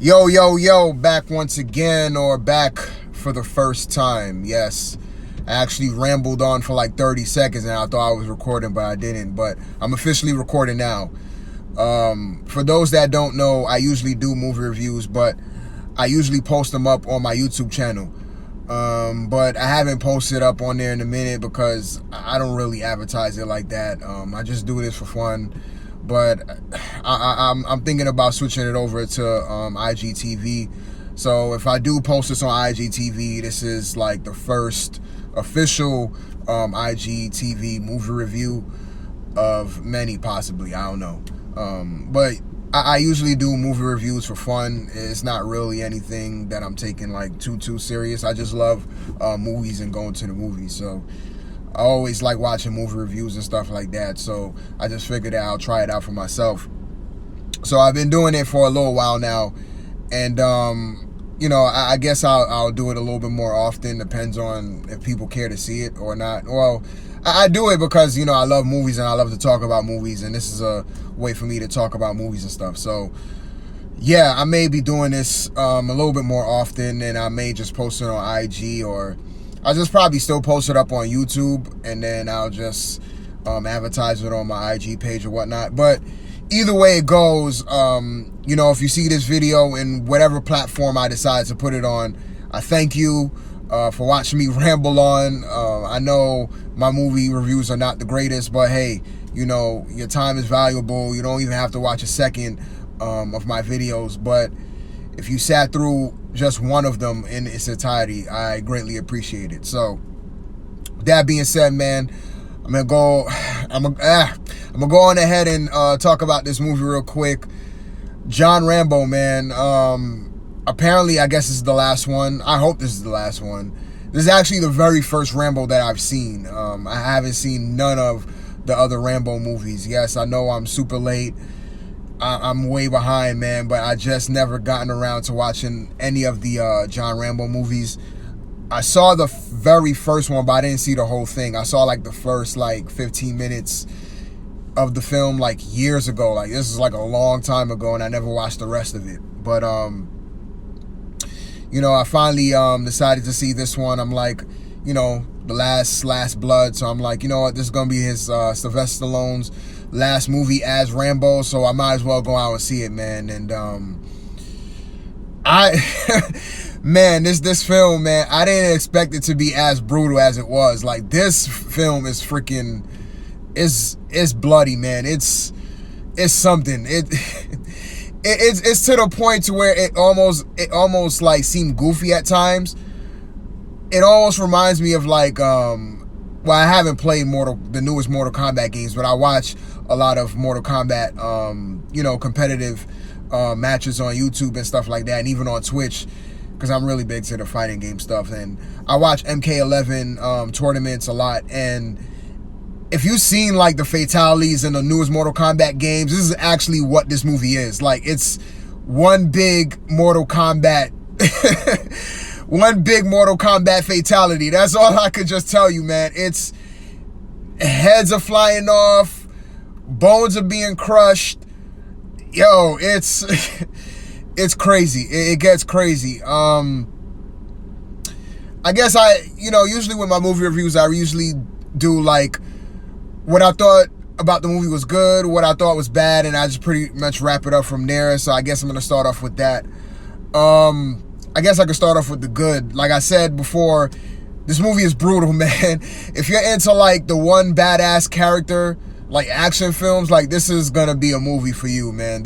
Yo, yo, yo, back once again, or back for the first time. Yes, I actually rambled on for like 30 seconds and I thought I was recording, but I didn't. But I'm officially recording now. For those that don't know, I usually do movie reviews, but I usually post them up on my YouTube channel. But I haven't posted up on there in a minute because I don't really advertise it like that. I just do this for fun. But I'm thinking about switching it over to IGTV. So if I do post this on IGTV, this is like the first official IGTV movie review of many, possibly. I don't know. But I usually do movie reviews for fun. It's not really anything that I'm taking like too serious. I just love movies and going to the movies. So I always like watching movie reviews and stuff like that, so I just figured that I'll try it out for myself. So I've been doing it for a little while now, and I guess I'll do it a little bit more often. Depends on if people care to see it or not. Well, I do it because I love movies and I love to talk about movies, and this is a way for me to talk about movies and stuff. So yeah, I may be doing this a little bit more often, and I may just post it on IG, or I'll just probably still post it up on YouTube, and then I'll just advertise it on my IG page or whatnot. But either way it goes, if you see this video in whatever platform I decide to put it on, I thank you for watching me ramble on. I know my movie reviews are not the greatest, but hey, your time is valuable. You don't even have to watch a second of my videos, but if you sat through just one of them in its entirety, I greatly appreciate it. So that being said, man, I'm gonna go on ahead and talk about this movie real quick. Rambo, man. Apparently, I guess this is the last one. I hope this is the last one. This is actually the very first Rambo that I've seen. I haven't seen none of the other Rambo movies. Yes, I know I'm super late. I'm way behind, man, but I just never gotten around to watching any of the Rambo movies. I saw the very first one, but I didn't see the whole thing. I saw like the first 15 minutes of the film like years ago. Like this is like a long time ago, and I never watched the rest of it. But I finally decided to see this one. I'm like, the last blood. So I'm like, you know what, this is gonna be his Sylvester Stallone's last movie as Rambo, so I might as well go out and see it, man. And man, this film, man, I didn't expect it to be as brutal as it was. Like this film is freaking, it's bloody, man. It's something. It's to the point to where it almost like seemed goofy at times. It almost reminds me of like I haven't played the newest Mortal Kombat games, but I watch a lot of Mortal Kombat, competitive matches on YouTube and stuff like that, and even on Twitch, because I'm really big to the fighting game stuff. And I watch MK11 tournaments a lot. And if you've seen like the fatalities in the newest Mortal Kombat games, this is actually what this movie is. Like it's one big Mortal Kombat. One big Mortal Kombat fatality. That's all I could just tell you, man. It's heads are flying off, bones are being crushed. Yo, it's it's crazy. It gets crazy. I guess usually with my movie reviews, I usually do like what I thought about the movie was good, what I thought was bad, and I just pretty much wrap it up from there. So I guess I'm gonna start off with that. I guess I could start off with the good. Like I said before, this movie is brutal, man. If you're into like the one badass character, like action films, like this is gonna be a movie for you, man.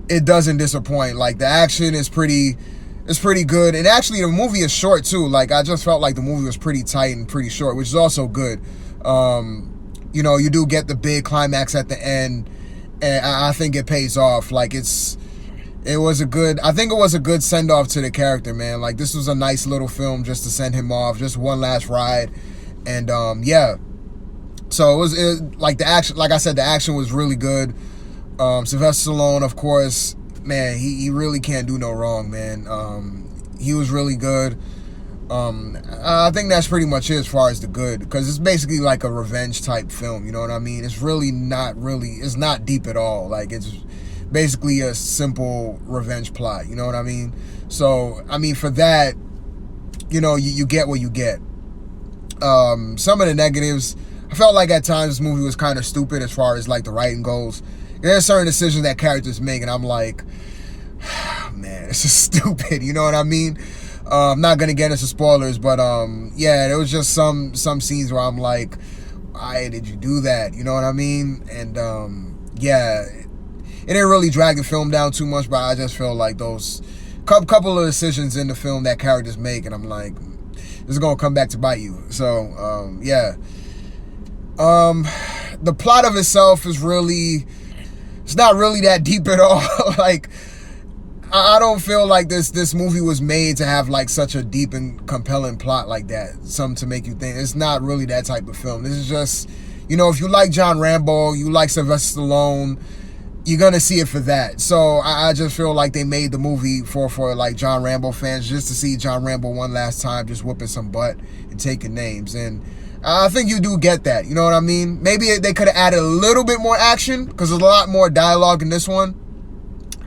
It doesn't disappoint. Like the action is pretty good, and actually the movie is short too. Like I just felt like the movie was pretty tight and pretty short, which is also good. You do get the big climax at the end, and I think it pays off. Like I think it was a good send-off to the character, man. Like this was a nice little film just to send him off, just one last ride. And yeah, so it was like the action, like I said, the action was really good. Sylvester Stallone, of course, man, he really can't do no wrong, man. He was really good. I think that's pretty much it as far as the good, because it's basically like a revenge type film, you know what I mean? It's not deep at all. Like it's basically a simple revenge plot. You know what I mean? So, I mean, for that, you know, you get what you get. Some of the negatives, I felt like at times this movie was kind of stupid as far as like the writing goes. There's certain decisions that characters make, and I'm like, man, this is stupid. You know what I mean? I'm not gonna get into spoilers, but yeah, there was just some scenes where I'm like, why did you do that? You know what I mean? And yeah, it didn't really drag the film down too much, but I just feel like those couple of decisions in the film that characters make, and I'm like, this is gonna come back to bite you. So yeah, the plot of itself is really, it's not really that deep at all. Like, I don't feel like this movie was made to have like such a deep and compelling plot like that, something to make you think. It's not really that type of film. This is just, you know, if you like John Rambo, you like Sylvester Stallone, you're gonna see it for that. So I just feel like they made the movie for like John Rambo fans, just to see John Rambo one last time just whooping some butt and taking names. And I think you do get that, you know what I mean? Maybe they could have added a little bit more action, because there's a lot more dialogue in this one.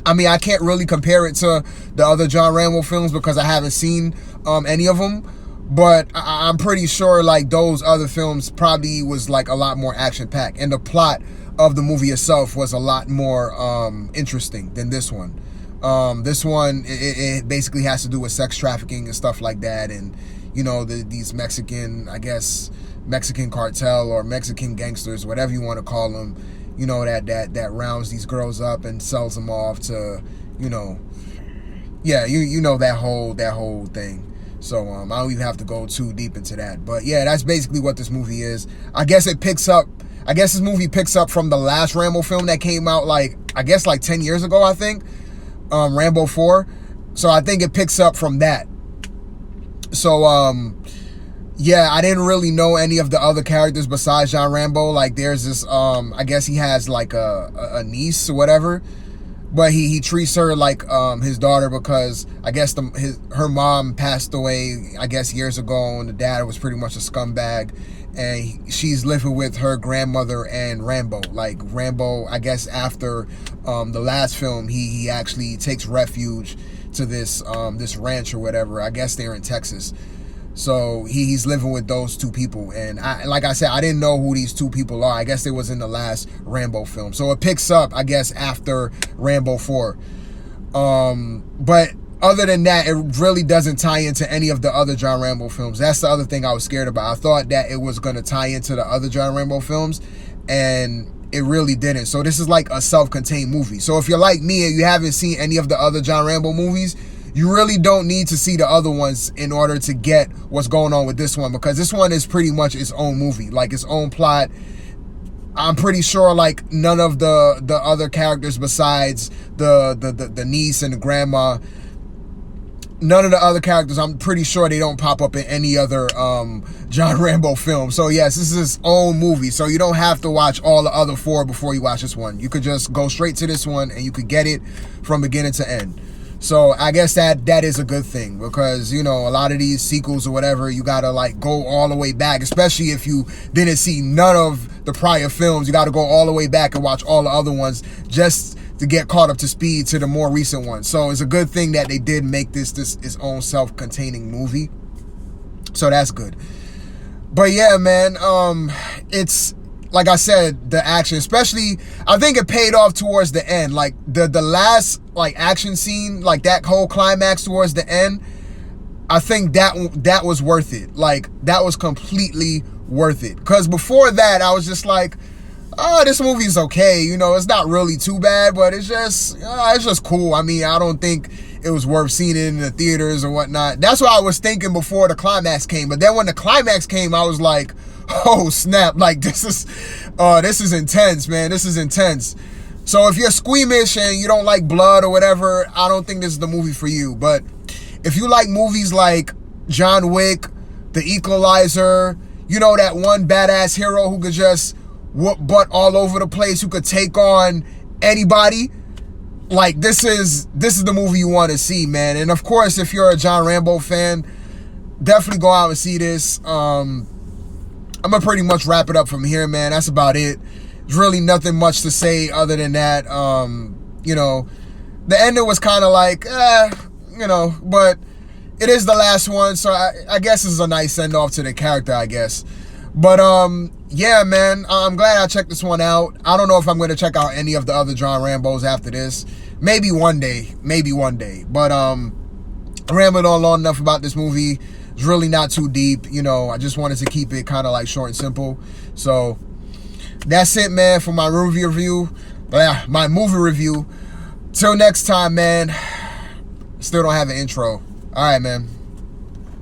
I mean, I can't really compare it to the other John Rambo films because I haven't seen any of them. But I'm pretty sure like those other films probably was like a lot more action-packed. And the plot of the movie itself was a lot more interesting than this one. This one, it basically has to do with sex trafficking and stuff like that. And, you know, these Mexican, I guess, Mexican cartel or Mexican gangsters, whatever you want to call them, you know, that rounds these girls up and sells them off to, you know, yeah, you know that whole thing. So I don't even have to go too deep into that. But yeah, that's basically what this movie is. I guess this movie picks up from the last Rambo film that came out like 10 years ago, I think. Rambo 4. So I think it picks up from that. So yeah, I didn't really know any of the other characters besides John Rambo. Like, there's this, I guess he has like a niece or whatever, but he treats her like his daughter because I guess her mom passed away, I guess, years ago, and the dad was pretty much a scumbag, and she's living with her grandmother and Rambo. Like, Rambo, I guess after the last film, he actually takes refuge to this ranch or whatever. I guess they're in Texas. So he's living with those two people. And like I said, I didn't know who these two people are. I guess it was in the last Rambo film. So it picks up, I guess, after Rambo 4. But other than that, it really doesn't tie into any of the other John Rambo films. That's the other thing I was scared about. I thought that it was going to tie into the other John Rambo films, and it really didn't. So this is like a self-contained movie. So if you're like me and you haven't seen any of the other John Rambo movies, you really don't need to see the other ones in order to get what's going on with this one, because this one is pretty much its own movie, like its own plot. I'm pretty sure like none of the other characters besides the niece and the grandma, none of the other characters, I'm pretty sure they don't pop up in any other John Rambo film. So yes, this is his own movie. So you don't have to watch all the other 4 before you watch this one. You could just go straight to this one and you could get it from beginning to end. So I guess that is a good thing, because, you know, a lot of these sequels or whatever, you gotta like go all the way back, especially if you didn't see none of the prior films. You gotta go all the way back and watch all the other ones just to get caught up to speed to the more recent ones. So it's a good thing that they did make this its own self-containing movie. So that's good. But yeah, man, it's, like I said, the action, especially, I think it paid off towards the end. Like the last like action scene, like that whole climax towards the end, I think that was worth it. Like, that was completely worth it. Because before that, I was just like, oh, this movie's okay. You know, it's not really too bad, but it's just cool. I mean, I don't think it was worth seeing it in the theaters or whatnot. That's what I was thinking before the climax came. But then when the climax came, I was like, oh snap, like this is intense, man. This is intense. So if you're squeamish and you don't like blood or whatever, I don't think this is the movie for you. But if you like movies like John Wick, The Equalizer, you know, that one badass hero who could just whoop butt all over the place, who could take on anybody, like this is the movie you want to see, man. And of course, if you're a John Rambo fan, definitely go out and see this. I'm gonna pretty much wrap it up from here, man. That's about it. There's really nothing much to say other than that. you know, the ending was kind of like, you know, but it is the last one, so I guess this is a nice send off to the character, I guess. But yeah, man, I'm glad I checked this one out. I don't know if I'm going to check out any of the other John Rambos after this. Maybe one day. But I rambled on long enough about this movie. It's really not too deep. You know, I just wanted to keep it kind of like short and simple. So that's it, man, for my movie review. Till next time, man. Still don't have an intro. All right, man.